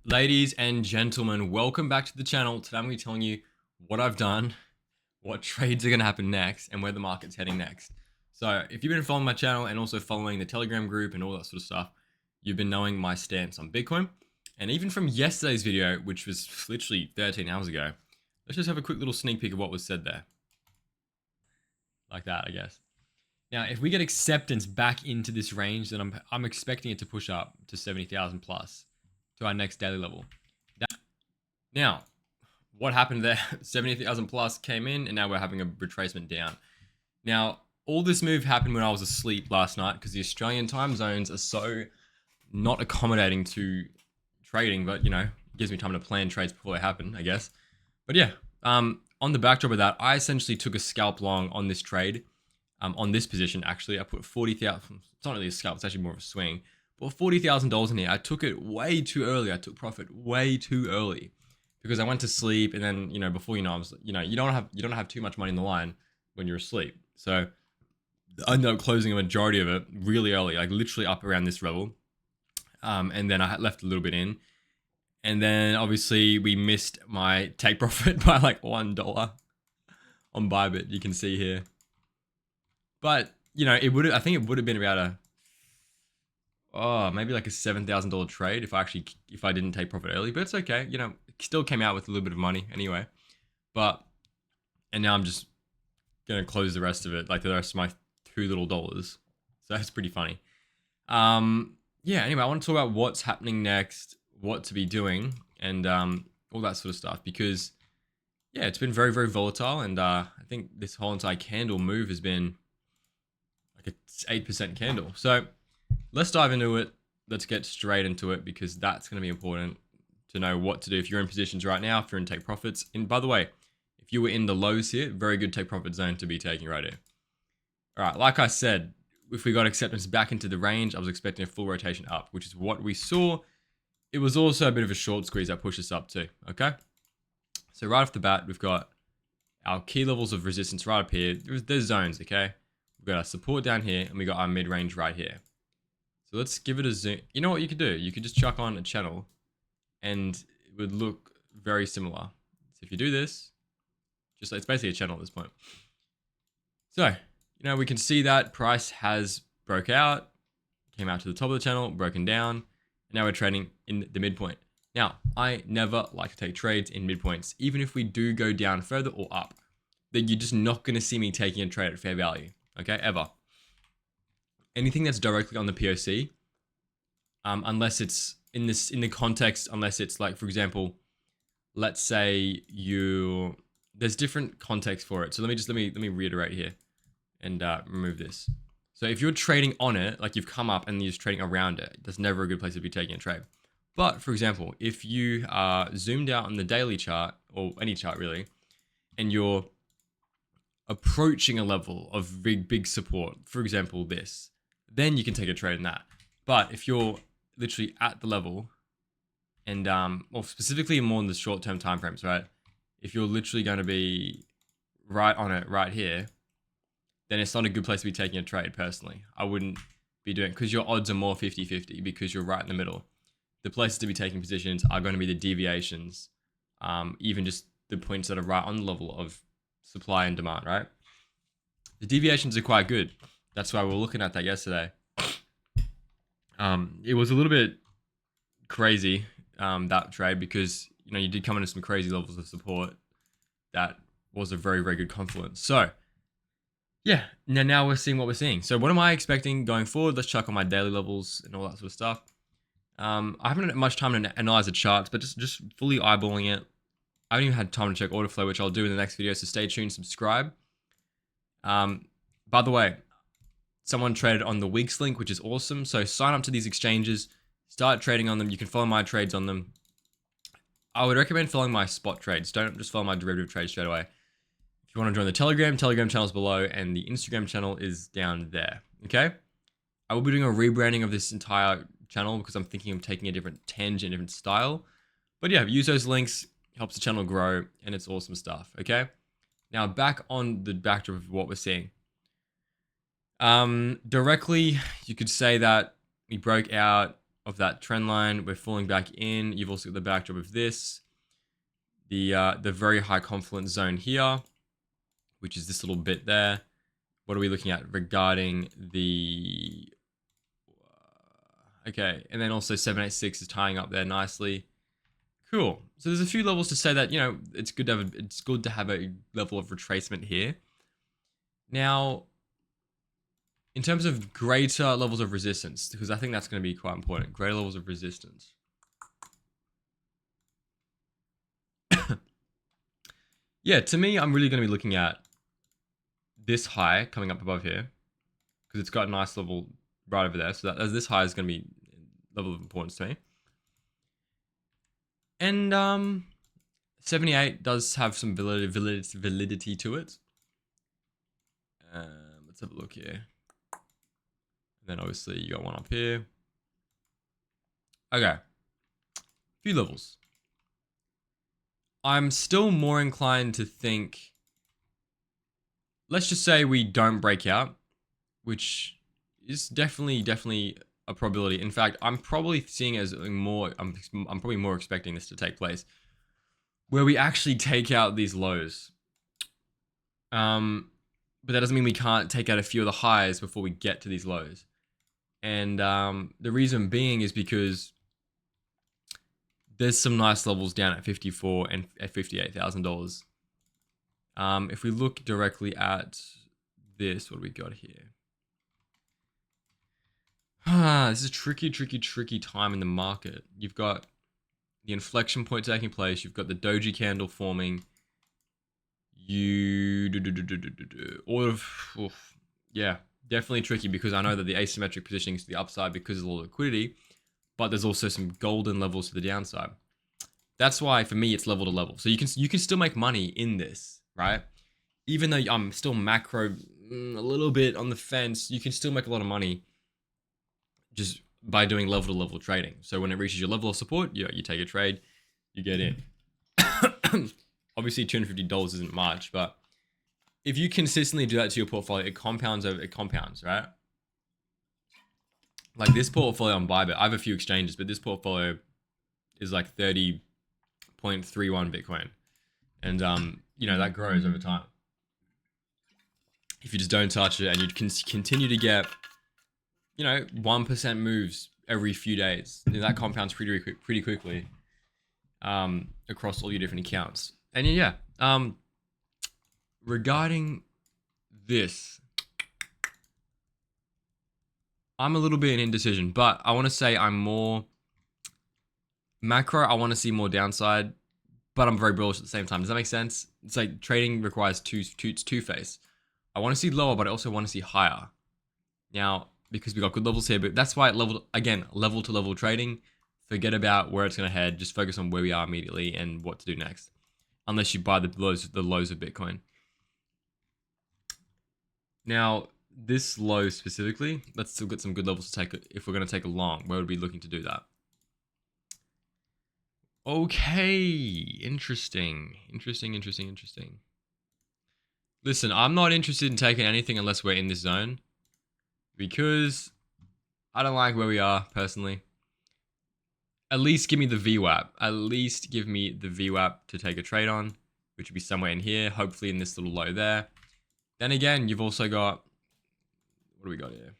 Ladies and gentlemen, welcome back to the channel. Today I'm going to be telling you what I've done, what trades are going to happen next, and where the market's heading next. So if you've been following my channel and also following the Telegram group and all that sort of stuff, you've been knowing my stance on Bitcoin. And even from yesterday's video, which was literally 13 hours ago, let's just have a quick little sneak peek of what was said there. Like that, I guess. Now, if we get acceptance back into this range, then I'm expecting it to push up to 70,000 plus to our next daily level. Now, what happened there? 70,000 plus came in, and now we're having a retracement down. Now, all this move happened when I was asleep last night because the Australian time zones are so not accommodating to trading, but you know, it gives me time to plan trades before they happen, I guess. But yeah, on the backdrop of that, I essentially took a scalp long on this trade. On this position, actually, I put 40,000. It's not really a scalp; it's actually more of a swing. But $40,000 in here. I took it way too early. I took profit way too early because I went to sleep, and then before you know, I was you don't have too much money in the line when you're asleep. So I ended up closing a majority of it really early, like literally up around this level. And then I had left a little bit in, and then obviously we missed my take profit by like $1 on Bybit. You can see here. But I think it would have been about maybe like a $7,000 trade if I didn't take profit early. But it's okay, still came out with a little bit of money anyway. And now I'm just gonna close the rest of it, like the rest of my $2 So that's pretty funny. Yeah. Anyway, I want to talk about what's happening next, what to be doing, and all that sort of stuff because yeah, it's been very, very volatile, and I think this whole entire candle move has been like a 8% candle. So let's dive into it. Let's get straight into it because that's going to be important to know what to do if you're in positions right now, if you're in take profits. And by the way, if you were in the lows here, very good take profit zone to be taking right here. All right, like I said, if we got acceptance back into the range, I was expecting a full rotation up, which is what we saw. It was also a bit of a short squeeze that pushed us up too, okay? So right off the bat, we've got our key levels of resistance right up here. There's zones, okay? We've got our support down here, and we got our mid-range right here. So let's give it a zoom. You know what you could do? You could just chuck on a channel, and it would look very similar. So if you do this, it's basically a channel at this point. So, we can see that price has broke out, came out to the top of the channel, broken down, and now we're trading in the midpoint. Now, I never like to take trades in midpoints, even if we do go down further or up. Then you're just not going to see me taking a trade at fair value, okay, ever. Anything that's directly on the POC, unless it's in the context, unless it's like, for example, let's say there's different context for it. So let me reiterate here and remove this. So if you're trading on it, like you've come up and you're just trading around it, that's never a good place to be taking a trade. But for example, if you are zoomed out on the daily chart or any chart really, and you're approaching a level of big support, for example, this, then you can take a trade in that. But if you're literally at the level and, or specifically more in the short-term timeframes, right? If you're literally going to be right on it right here, then it's not a good place to be taking a trade personally. I wouldn't be doing it because your odds are more 50-50 because you're right in the middle. The places to be taking positions are going to be the deviations, even just the points that are right on the level of supply and demand, right? The deviations are quite good. That's why we were looking at that yesterday. It was a little bit crazy, that trade, because you did come into some crazy levels of support. That was a very, very good confluence. So yeah, now we're seeing what we're seeing. So what am I expecting going forward? Let's check on my daily levels and all that sort of stuff. I haven't had much time to analyze the charts, but just fully eyeballing it. I haven't even had time to check order flow, which I'll do in the next video. So stay tuned, subscribe. By the way, someone traded on the Wigs link, which is awesome. So sign up to these exchanges, start trading on them. You can follow my trades on them. I would recommend following my spot trades. Don't just follow my derivative trades straight away. If you want to join the Telegram channel is below, and the Instagram channel is down there. Okay. I will be doing a rebranding of this entire channel because I'm thinking of taking a different tangent, different style. But yeah, use those links, helps the channel grow, and it's awesome stuff. Okay. Now back on the backdrop of what we're seeing. Directly, you could say that we broke out of that trend line. We're falling back in. You've also got the backdrop of this, the very high confluence zone here, which is this little bit there. What are we looking at regarding the... okay, and then also 786 is tying up there nicely. Cool. So there's a few levels to say that, you know, it's good to have a level of retracement here. Now, in terms of greater levels of resistance, because I think that's going to be quite important, greater levels of resistance. Yeah, to me, I'm really going to be looking at this high coming up above here, because it's got a nice level right over there. So that as this high is going to be level of importance to me. And 78 does have some validity to it. Let's have a look here. And then obviously you got one up here. Okay. Few levels. I'm still more inclined to think, let's just say we don't break out, which is definitely a probability. In fact, I'm probably seeing it as more, I'm probably more expecting this to take place, where we actually take out these lows. But that doesn't mean we can't take out a few of the highs before we get to these lows. And the reason being is because there's some nice levels down at 54 and at $58,000. If we look directly at this, what do we got here? This is a tricky time in the market. You've got the inflection point taking place. You've got the doji candle forming. Yeah, definitely tricky, because I know that the asymmetric positioning is to the upside because of a lot of liquidity, but there's also some golden levels to the downside. That's why for me it's level to level. So you can still make money in this, right? Even though I'm still macro a little bit on the fence, you can still make a lot of money just by doing level to level trading. So when it reaches your level of support, you take a trade, you get in. Obviously $250 isn't much, but if you consistently do that to your portfolio, it compounds, right? Like this portfolio on Bybit, I have a few exchanges, but this portfolio is like 30.31 Bitcoin. And you know, that grows over time. If you just don't touch it and you can continue to get, you know, 1% moves every few days, then that compounds pretty quickly across all your different accounts. And yeah, regarding this, I'm a little bit in indecision, but I want to say I'm more macro. I want to see more downside, but I'm very bullish at the same time. Does that make sense? It's like trading requires two-phase. I want to see lower, but I also want to see higher. Now, because we got good levels here, but that's why level to level trading, forget about where it's going to head. Just focus on where we are immediately and what to do next. Unless you buy the lows of Bitcoin. Now, this low specifically, let's still get some good levels to take. If we're going to take a long, where would we be looking to do that? Okay, interesting. Listen, I'm not interested in taking anything unless we're in this zone, because I don't like where we are personally. At least give me the VWAP. At least give me the VWAP to take a trade on, which would be somewhere in here, hopefully in this little low there. Then again, you've also got, what do we got here?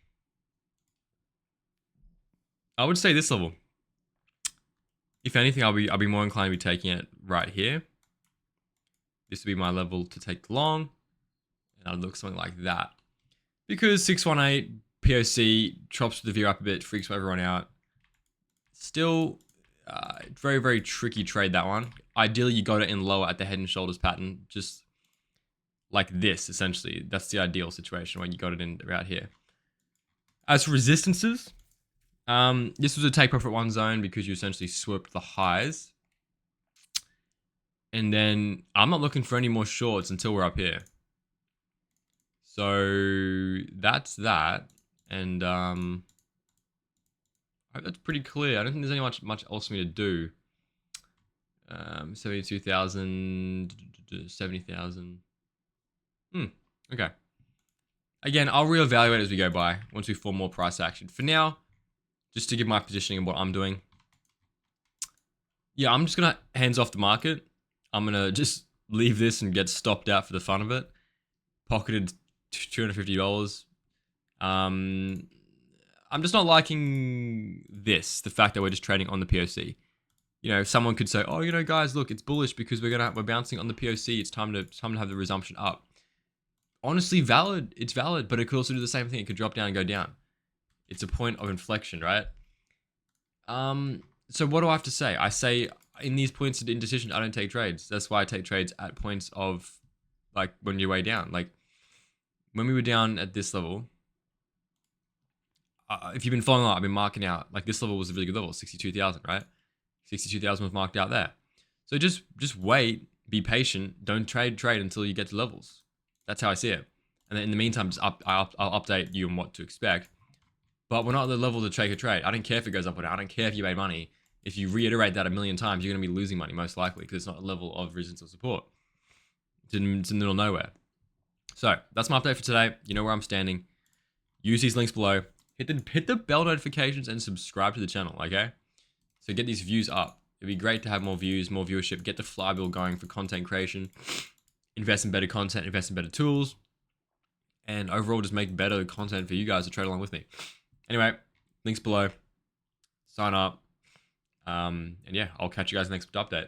I would say this level. If anything, I'll be more inclined to be taking it right here. This would be my level to take long, and I'd look something like that. Because 618 POC chops the VWAP a bit, freaks everyone out. Still, very tricky trade, that one. Ideally, you got it in lower at the head and shoulders pattern, just like this, essentially. That's the ideal situation when you got it in right here. As for resistances, this was a take profit one zone because you essentially swept the highs. And then I'm not looking for any more shorts until we're up here. So that's that. And that's pretty clear. I don't think there's any much else for me to do. 72,000, 70,000. Okay. Again, I'll reevaluate as we go by once we form more price action. For now, just to give my positioning and what I'm doing. Yeah, I'm just gonna hands off the market. I'm gonna just leave this and get stopped out for the fun of it. Pocketed $250. I'm just not liking this, the fact that we're just trading on the POC. You know, someone could say, "Oh, you know, guys, look, it's bullish because we're bouncing on the POC. It's time to have the resumption up." Honestly, valid. It's valid, but it could also do the same thing. It could drop down and go down. It's a point of inflection, right? So what do I have to say? I say in these points of indecision, I don't take trades. That's why I take trades at points of like when you're way down. Like when we were down at this level, if you've been following along, I've been marking out like this level was a really good level, 62,000, right? 62,000 was marked out there. So just wait, be patient, don't trade until you get to levels. That's how I see it. And then in the meantime, I'll update you on what to expect. But we're not at the level to take a trade. I don't care if it goes up or down. I don't care if you made money. If you reiterate that a million times, you're going to be losing money most likely because it's not a level of resistance or support. It's in the middle of nowhere. So that's my update for today. You know where I'm standing. Use these links below. Hit the bell notifications and subscribe to the channel, okay? So get these views up. It'd be great to have more views, more viewership, get the flywheel going for content creation, invest in better content, invest in better tools, and overall just make better content for you guys to trade along with me. Anyway, links below. Sign up. And yeah, I'll catch you guys next update.